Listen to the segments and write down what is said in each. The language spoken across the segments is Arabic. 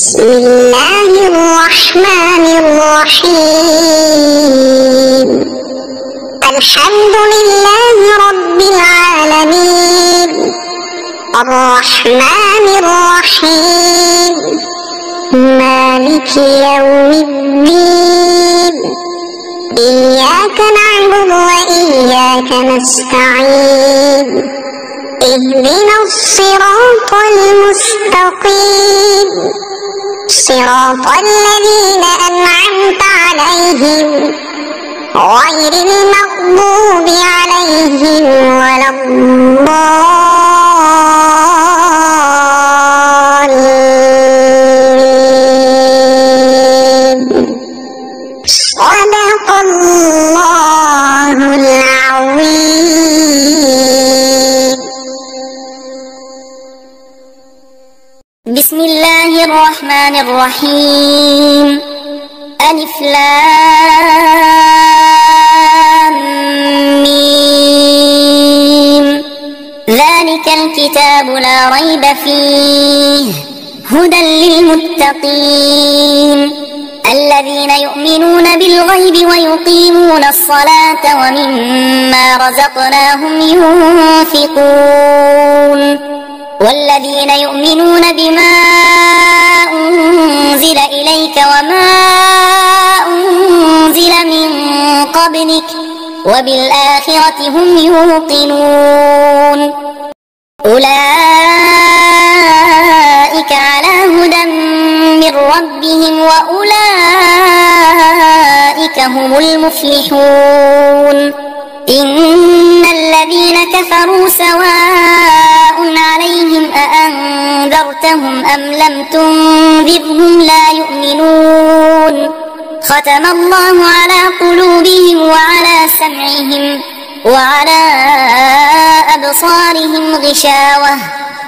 بسم الله الرحمن الرحيم. الحمد لله رب العالمين، الرحمن الرحيم، مالك يوم الدين، إياك نعبد وإياك نستعين، اهدنا الصراط المستقيم، صراط الذين أنعمت عليهم غير المغضوب عليهم ولا الضالين. صدق الله العظيم. بسم الله الرحمن الرحيم. ألف لام ميم. ذلك الكتاب لا ريب فيه هدى للمتقين الذين يؤمنون بالغيب ويقيمون الصلاة ومما رزقناهم ينفقون والذين يؤمنون بما أنزل إليك وما أنزل من قبلك وبالآخرة هم يوقنون أولئك على هدى من ربهم وأولئك هم المفلحون. إن الذين كفروا سواء عليهم أأنذرتهم أم لم تنذرهم لا يؤمنون. ختم الله على قلوبهم وعلى سمعهم وعلى أبصارهم غشاوة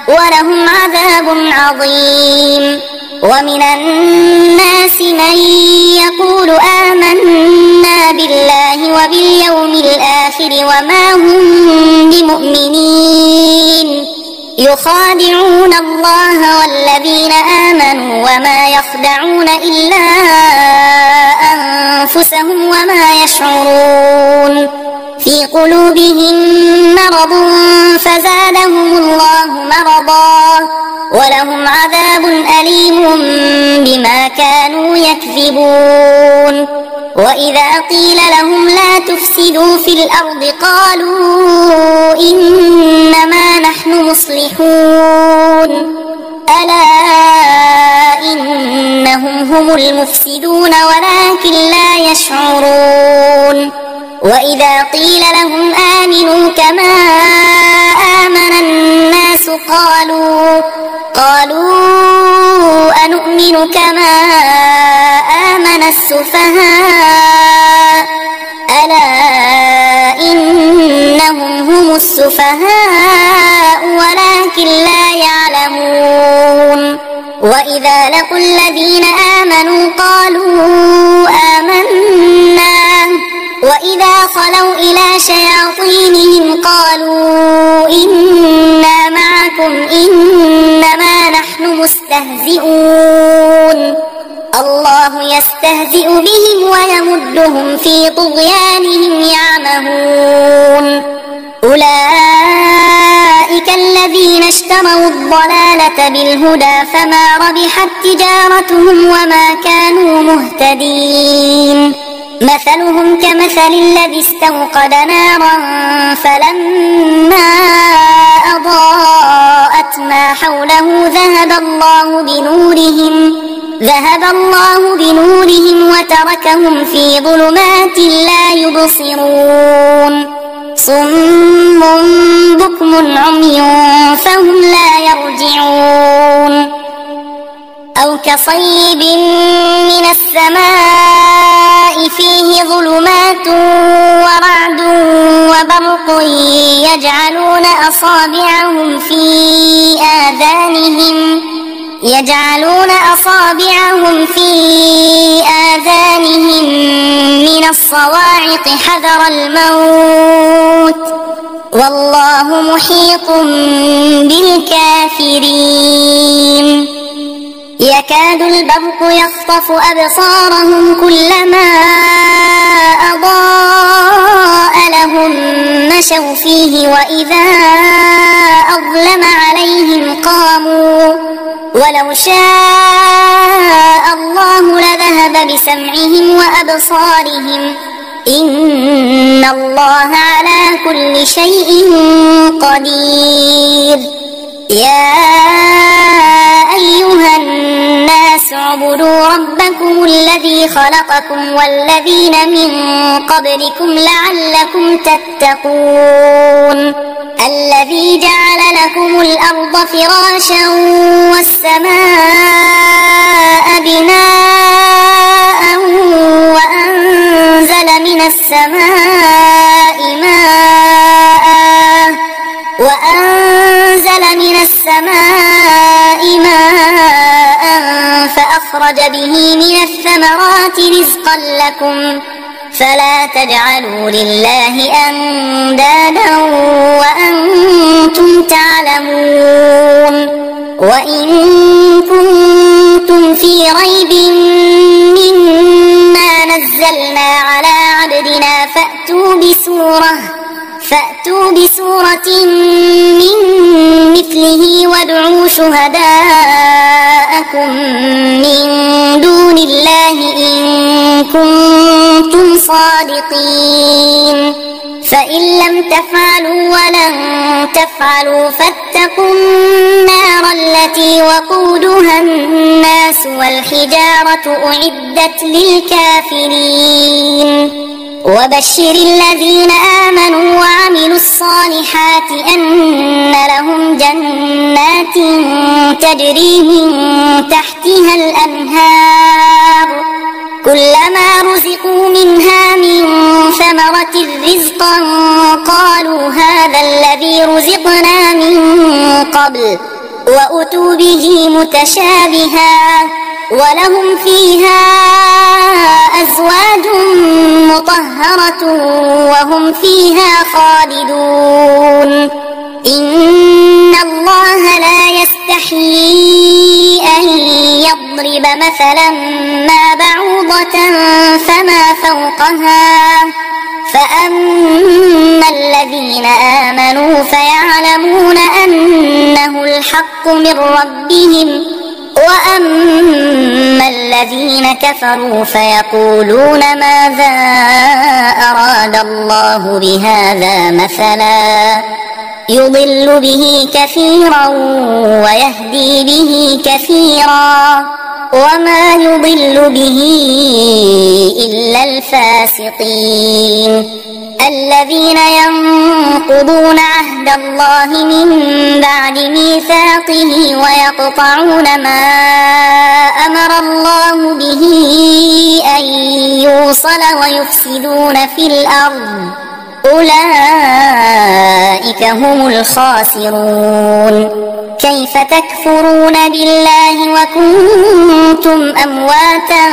ولهم عذاب عظيم. ومن الناس من يقول آمنا بالله وباليوم الآخر وما هم بمؤمنين يخادعون الله والذين آمنوا وما يخدعون إلا أنفسهم وما يشعرون. في قلوبهم مرض فزادهم الله مرضا ولهم عذاب أليم بما كانوا يكذبون. وإذا قيل لهم لا تفسدوا في الأرض قالوا إنما نحن مصلحون ألا إنهم هم المفسدون ولكن لا يشعرون. وإذا قيل لهم آمنوا كما آمن الناس قالوا أنؤمن كما آمن السفهاء ألا إنهم هم السفهاء ولكن لا يعلمون. وإذا لقوا الذين آمنوا قالوا آمنا وإذا خلوا إلى شياطينهم قالوا إنا معكم إنما نحن مستهزئون الله يستهزئ بهم ويمدهم في طغيانهم يعمهون. أولئك الذين اشتروا الضلالة بالهدى فما ربحت تجارتهم وما كانوا مهتدين. مثلهم كمثل الذي استوقد نارا فلما أضاءت ما حوله ذهب الله بنورهم وتركهم في ظلمات لا يبصرون. صم بكم عمي فهم لا يرجعون. أو كصيب من السماء فيه ظلمات ورعد وبرق يجعلون أصابعهم في آذانهم من الصواعق حذر الموت والله محيط بالكافرين. يكاد البرق يخطف أبصارهم كلما أضاء لهم مشوا فيه وإذا أظلم عليهم قاموا ولو شاء الله لذهب بسمعهم وأبصارهم إن الله على كل شيء قدير. يا أيها الناس اعبدوا ربكم الذي خلقكم والذين من قبلكم لعلكم تتقون الذي جعل لكم الأرض فراشا والسماء بناء وأنزل من السماء ماء فأخرج به من الثمرات رزقا لكم فلا تجعلوا لله أندادا وأنتم تعلمون. وإن كنتم في ريب مما نزلنا على عبدنا فأتوا بسورة من مثله وادعوا شهداءكم من دون الله إن كنتم صادقين فإن لم تفعلوا ولن تفعلوا فاتقوا النار التي وقودها الناس والحجارة أعدت للكافرين. وبشر الذين آمنوا وعملوا الصالحات أن لهم جنات تجري من تحتها الأنهار كلما رزقوا منها من ثمرة رزقا قالوا هذا الذي رزقنا من قبل وأتوا به متشابها ولهم فيها أزواج مطهرة وهم فيها خالدون. إن الله لا يستحيي أن يضرب مثلا ما بعوضة فما فوقها فأما الذين آمنوا فيعلمون أنه الحق من ربهم وأما الذين كفروا فيقولون ماذا أراد الله بهذا مثلا يضل به كثيرا ويهدي به كثيرا وما يضل به إلا الفاسقين الذين ينقضون عهد الله من بعد ميثاقه ويقطعون ما أمر الله به أن يوصل ويفسدون في الأرض أولئك هم الخاسرون. كيف تكفرون بالله وكنتم أمواتا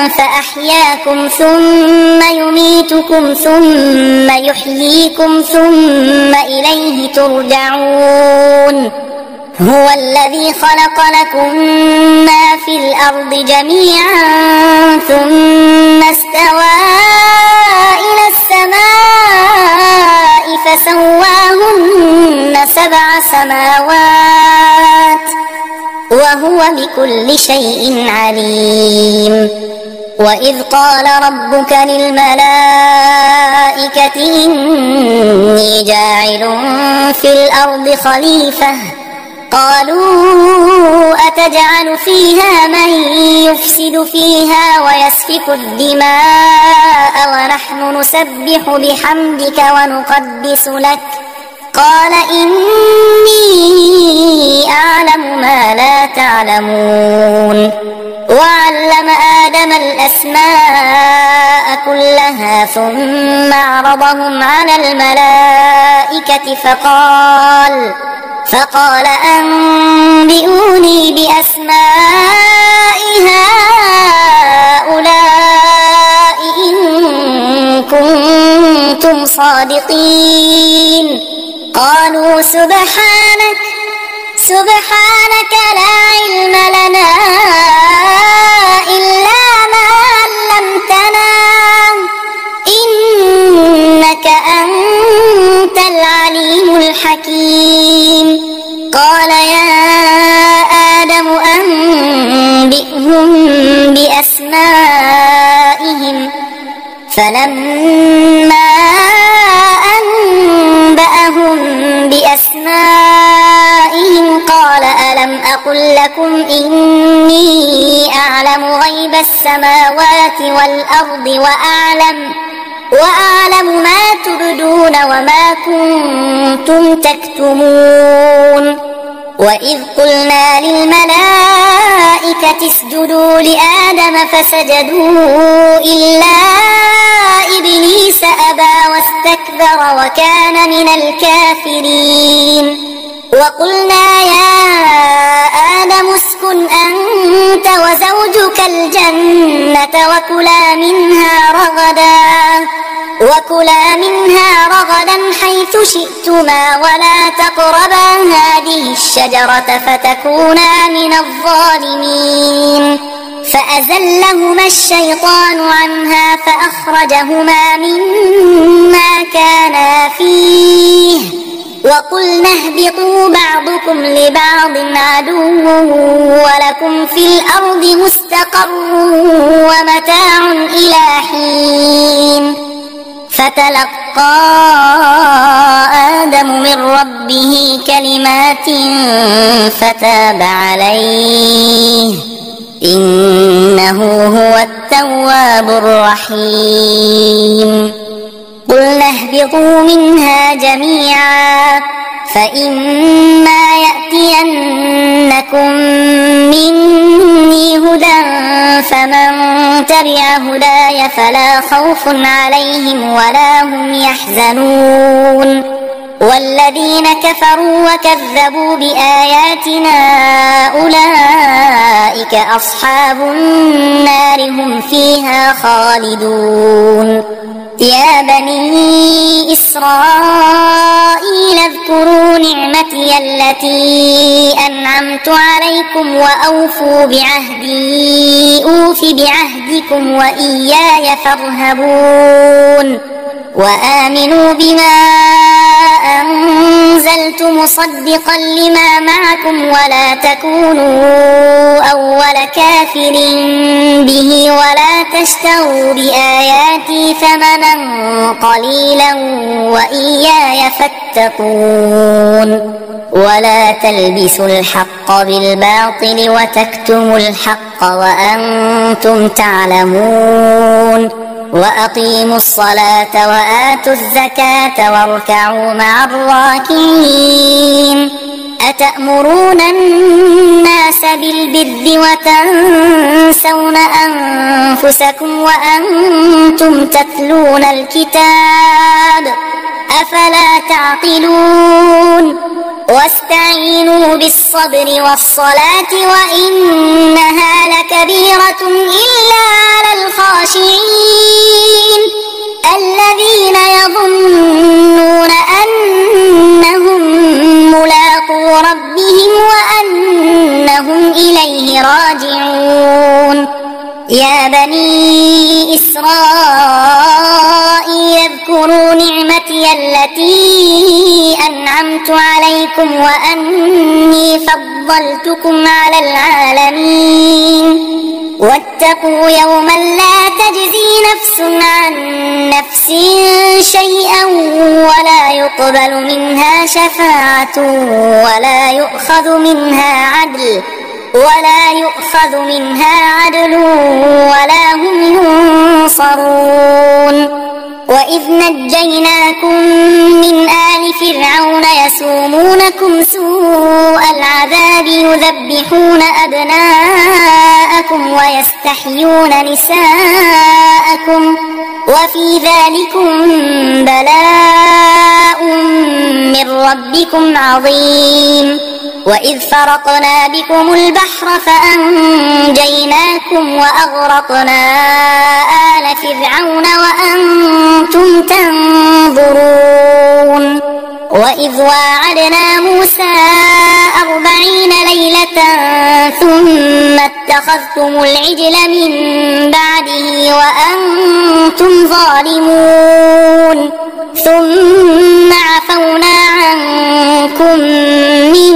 فأحياكم ثم يميتكم ثم يحييكم ثم إليه ترجعون. هو الذي خلق لكم ما في الأرض جميعا ثم استوى إلى السماء فسواهن 7 سماوات وهو بكل شيء عليم. وإذ قال ربك للملائكة إني جاعل في الأرض خليفة قالوا أتجعل فيها من يفسد فيها ويسفك الدماء ونحن نسبح بحمدك ونقدس لك قال إني أعلم ما لا تعلمون. وعلم آدم الأسماء كلها ثم عرضهم على الملائكة فقال أنبئوني بأسماء هؤلاء إن كنتم صادقين. قالوا سبحانك لا علم لنا إلا ما علمتنا إنك أنت العليم الحكيم قال يا آدم أنبئهم بأسمائهم فلما أنبأهم بأسمائهم قال ألم أقل لكم إني أعلم غيب السماوات والأرض وأعلم ما تبدون وما كنتم تكتمون وإذ قلنا للملائكة اسجدوا لآدم فسجدوا إلا إبليس أبى واستكبر وكان من الكافرين وقلنا يا آدم اسكن أنت وزوجك الجنة وكلا منها رغدا حيث شئتما ولا تقربا هذه الشجرة فتكونا من الظالمين فأزلهما الشيطان عنها فأخرجهما مما كانا فيه وقلنا اهبطوا بعضكم لبعض عدو ولكم في الأرض مستقر ومتاع إلى حين فتلقى آدم من ربه كلمات فتاب عليه إنه هو التواب الرحيم قلنا اهبطوا منها جميعا فإما يأتينكم مني هدى فمن تبع هداي فلا خوف عليهم ولا هم يحزنون والذين كفروا وكذبوا بآياتنا أولئك أصحاب النار هم فيها خالدون يا بني إسرائيل اذكروا نعمتي التي أنعمت عليكم وأوفوا بعهدي أوف بعهدكم وإياي فارهبون وآمنوا بما أنزلت مصدقا لما معكم ولا تكونوا أول كافر به ولا تشتروا بآياتي ثمنا قليلا وإياي فاتقون ولا تلبسوا الحق بالباطل وتكتموا الحق وأنتم تعلمون وأقيموا الصلاة وآتوا الزكاة واركعوا مع الراكعين أتأمرون الناس بالبر وتنسون أنفسكم وأنتم تتلون الكتاب أفلا تعقلون واستعينوا بالصبر والصلاة وإنها لكبيرة إلا على الخاشعين الذين يظنون أنهم ملاقو ربهم وأنهم إليه راجعون يا بني إسرائيل اذكروا نعمتي التي أنعمت عليكم وأني فضلتكم على العالمين واتقوا يوما لا تجزي نفس عن نفس شيئا ولا يقبل منها شفاعة ولا يؤخذ منها عدل ولا هم ينصرون وإذ نجيناكم من آل فرعون يسومونكم سوء العذاب يذبحون أبناءكم ويستحيون نساءكم وفي ذلكم بلاء من ربكم عظيم وإذ فرقنا بكم البحر فأنجيناكم وأغرقنا آل فرعون وأنتم تنظرون وإذ واعدنا موسى 40 ليلة ثم اتخذتم العجل من بعده وأنتم ظالمون ثم عفونا عنكم من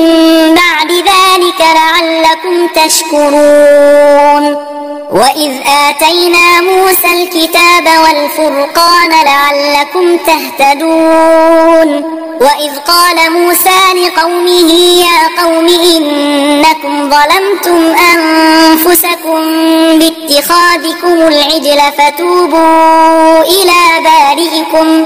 بعد ذلك لعلكم تشكرون وإذ آتينا موسى الكتاب والفرقان لعلكم تهتدون وإذ قال موسى لقومه يا قوم إنكم ظلمتم أنفسكم باتخاذكم العجل فتوبوا إلى بارئكم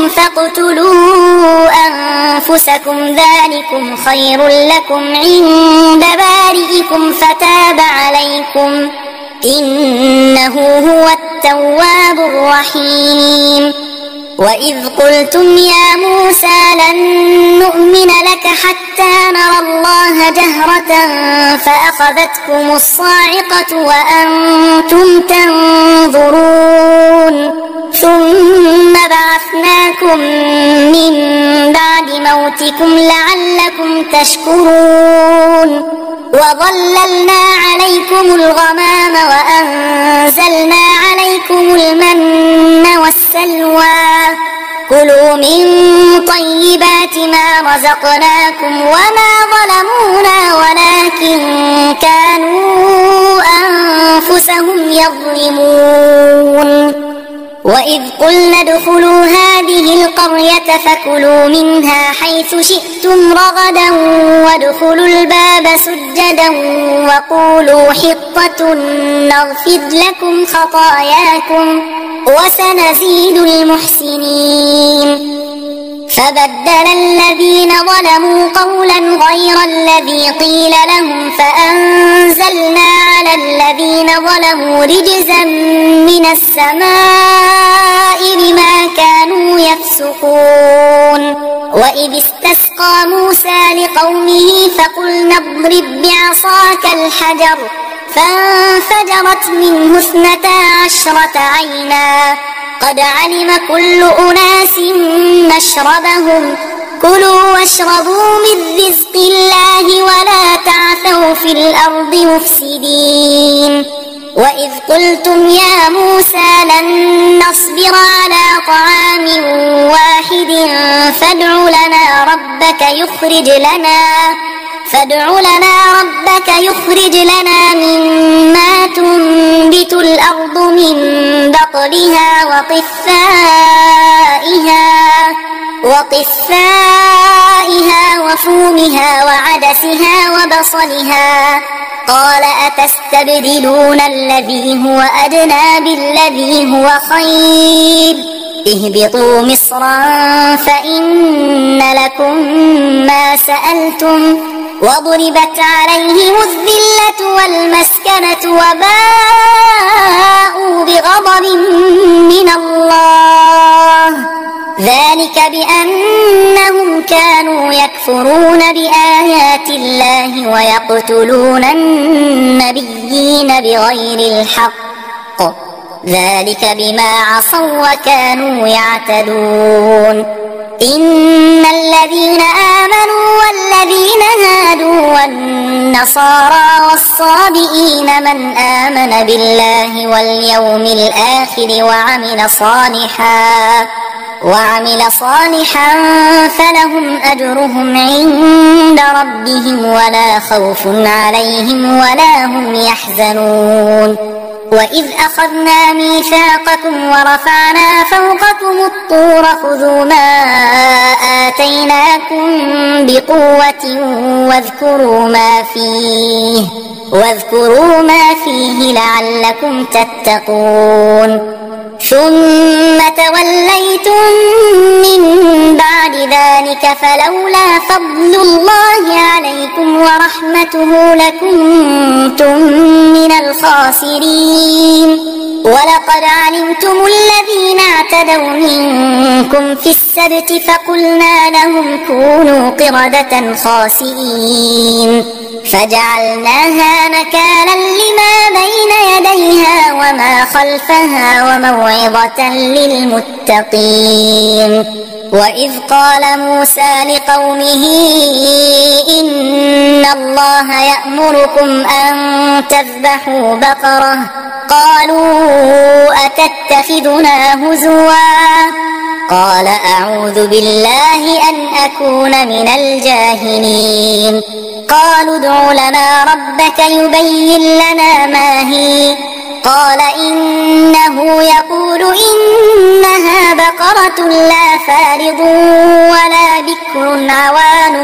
فاقتلوا أنفسكم ذلكم خير لكم عند بارئكم فتاب عليكم إنه هو التواب الرحيم وإذ قلتم يا موسى لن نؤمن لك حتى نرى الله جهرة فأخذتكم الصاعقة وأنتم تنظرون ثم بعثناكم من بعد موتكم لعلكم تشكرون وظللنا عليكم الغمام وأنزلنا عليكم المن والسلوى كلوا من طيبات ما رزقناكم وما ظلمونا ولكن كانوا أنفسهم يظلمون وإذ قلنا ادخلوا هذه القرية فكلوا منها حيث شئتم رغدا وادخلوا الباب سجدا وقولوا حطة نغفر لكم خطاياكم وسنزيد المحسنين فبدل الذين ظلموا قولا غير الذي قيل لهم فأنزلنا على الذين ظلموا رجزا من السماء بما كانوا يفسقون وإذ استسقى موسى لقومه فقلنا اضرب بعصاك الحجر فانفجرت منه 12 عينا قد علم كل أناس مشربهم كلوا واشربوا من رزق الله ولا تعثوا في الأرض مفسدين وإذ قلتم يا موسى لن نصبر على طعام واحد فادع لنا ربك يخرج لنا مما تنبت الأرض من بقلها وقثائها وفومها وعدسها وبصلها قال أتستبدلون الذي هو أدنى بالذي هو خير اهبطوا مصرا فإن لكم ما سألتم وضربت عليهم الذلة والمسكنة وباءوا بغضب من الله ذلك بأنهم كانوا يكفرون بآيات الله ويقتلون النبيين بغير الحق ذلك بما عصوا وكانوا يعتدون إن الذين آمنوا والذين هادوا والنصارى والصابئين من آمن بالله واليوم الآخر وعمل صالحا فلهم أجرهم عند ربهم ولا خوف عليهم ولا هم يحزنون وإذ أخذنا ميثاقكم ورفعنا فوقكم الطور خذوا ما آتيناكم بقوة واذكروا ما فيه لعلكم تتقون ثم توليتم من بعد ذلك فلولا فضل الله عليكم ورحمته لكنتم من الخاسرين ولقد علمتم الذين اعتدوا منكم في السبت فقلنا لهم كونوا قردة خاسئين فجعلناها نكالا لما بين يديها يديها وما خلفها وموعظة للمتقين. وإذ قال موسى لقومه إن الله يأمركم أن تذبحوا بقرة قالوا أتتخذنا هزوا قال أعوذ بالله أن أكون من الجاهلين. قالوا ادع لنا ربك يبين لنا ما هي قال إنه يقول إنها بقرة لا فارض ولا بكر عوان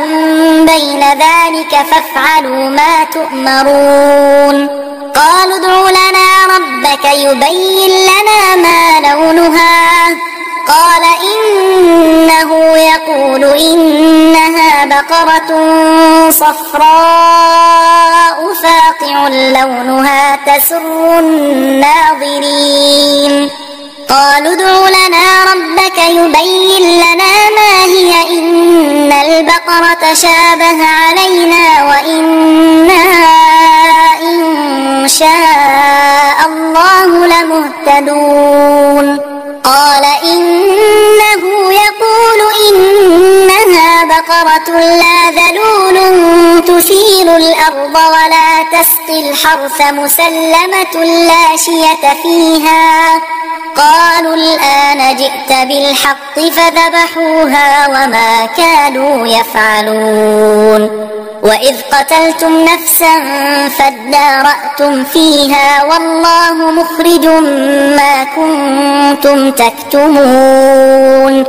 بين ذلك فافعلوا ما تؤمرون. قالوا ادع لنا ربك يبين لنا ما لونها قال إنه يقول إنها بقرة صفراء فاقع لونها تسر الناظرين. قالوا ادع لنا ربك يبين لنا ما هي إن البقرة شابه علينا وإنا إن شاء الله لمهتدون. قال إنه يقول إنها بقرة لا ذلول تثير الأرض ولا تسقي الحرث مسلمة لا شية فيها. قالوا الآن جئت بالحق فذبحوها وما كانوا يفعلون. وإذ قتلتم نفسا فادارأتم فيها والله مخرج ما كنتم تكتمون.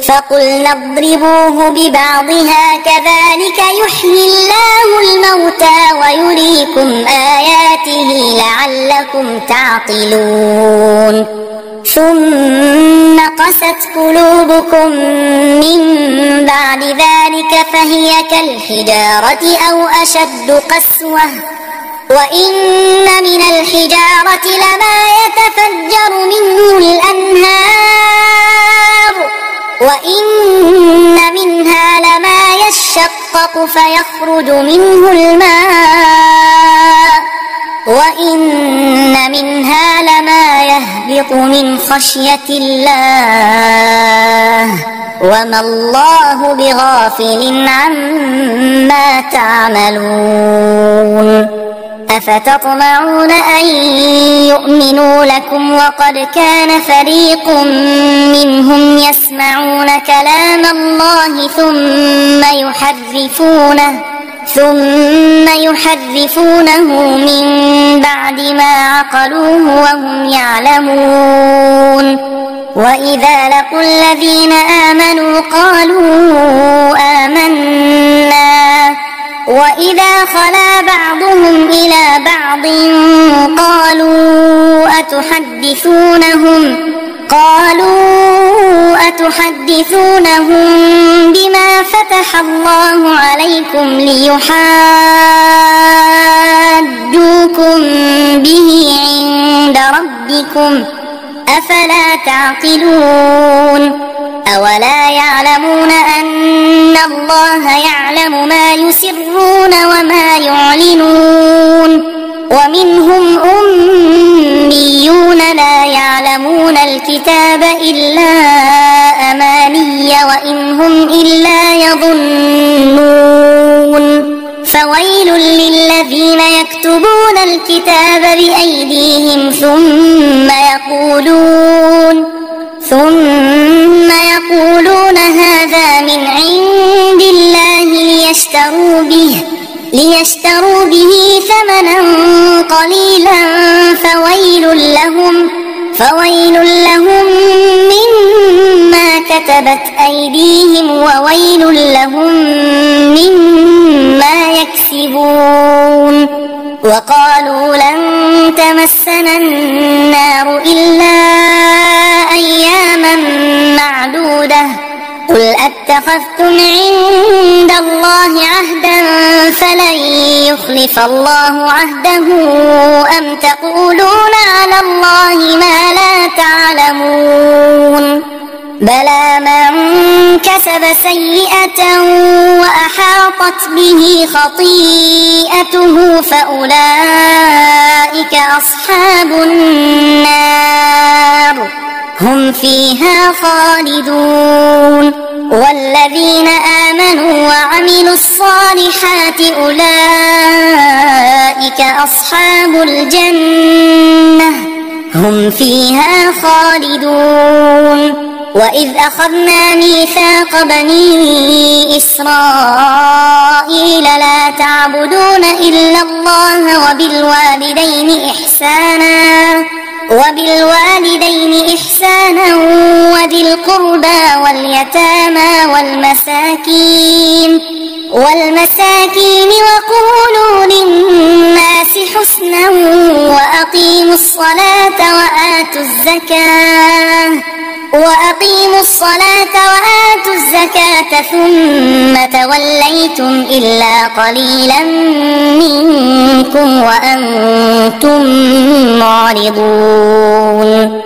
فقلنا اضربوه ببعضها كذلك يحيي الله الموتى ويريكم آياته لعلكم تعقلون. ثم قست قلوبكم من بعد ذلك فهي كالحجارة أو أشد قسوة وإن من الحجارة لما يتفجر منه الأنهار وإن منها لما يشقق فيخرج منه الماء وإن منها لما يهبط من خشية الله وما الله بغافل عما تعملون. أفتطمعون أن يؤمنوا لكم وقد كان فريق منهم يسمعون كلام الله ثم يحرفونه من بعد ما عقلوه وهم يعلمون. وإذا لقوا الذين آمنوا قالوا آمنا وإذا خلا بعضهم إلى بعض قالوا أتحدثونهم بما فتح الله عليكم ليحاجوكم به عند ربكم أفلا تعقلون. أولا يعلمون أن الله يعلم ما يسرون وما يعلنون. ومنهم أميون لا يعلمون الكتاب إلا أماني وإن هم إلا يظنون. فويل للذين يكتبون الكتاب بأيديهم ثم يقولون هذا من عند الله ليشتروا به ثمنا قليلا فويل لهم مما كتبت أيديهم وويل لهم مما يكسبون. وقالوا لن تمسنا النار إلا أياما معدودة قل أتخذتم عند الله عهدا فلن يخلف الله عهده أم تقولون على الله ما لا تعلمون. بلى من كسب سيئة وأحاطت به خطيئته فأولئك أصحاب النار هم فيها خالدون والذين آمنوا وعملوا الصالحات أولئك أصحاب الجنة هم فيها خالدون وإذ أخذنا ميثاق بني إسرائيل لا تعبدون إلا الله وبالوالدين إحسانا وذي القربى واليتامى والمساكين وقولوا للناس حسنا وأقيموا الصلاة وآتوا الزكاة ثم توليتم إلا قليلا منكم وأنتم معرضون